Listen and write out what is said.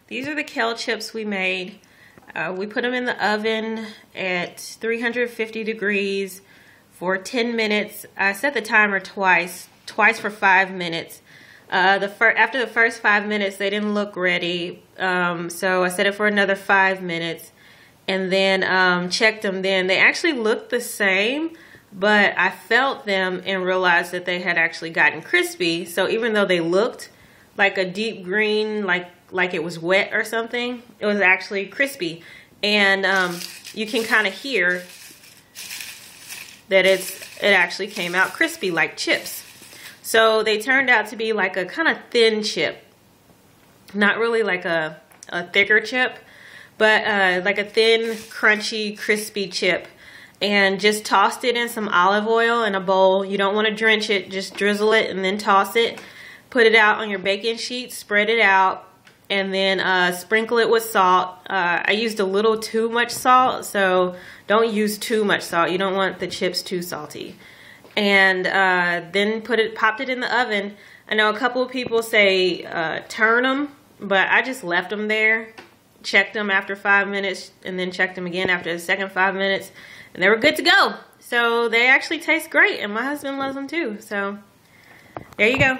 These are the kale chips we made. We put them in the oven at 350 degrees for 10 minutes. I set the timer twice for 5 minutes. After the first 5 minutes, they didn't look ready, so I set it for another 5 minutes, and then checked them. Then they actually looked the same, but I felt them and realized that they had actually gotten crispy. So even though they looked like a deep green, like it was wet or something, it was actually crispy. And you can kind of hear that it actually came out crispy like chips. So they turned out to be like a kind of thin chip, not really like a thicker chip, but like a thin, crunchy, crispy chip. And just tossed it in some olive oil in a bowl. You don't want to drench it, just drizzle it and then toss it. Put it out on your baking sheet, spread it out, and then sprinkle it with salt. I used a little too much salt, so don't use too much salt. You don't want the chips too salty. And then popped it in the oven. I know a couple of people say turn them, but I just left them there. Checked them after 5 minutes, and then checked them again after the second 5 minutes. And they were good to go. So they actually taste great, and my husband loves them too. So there you go.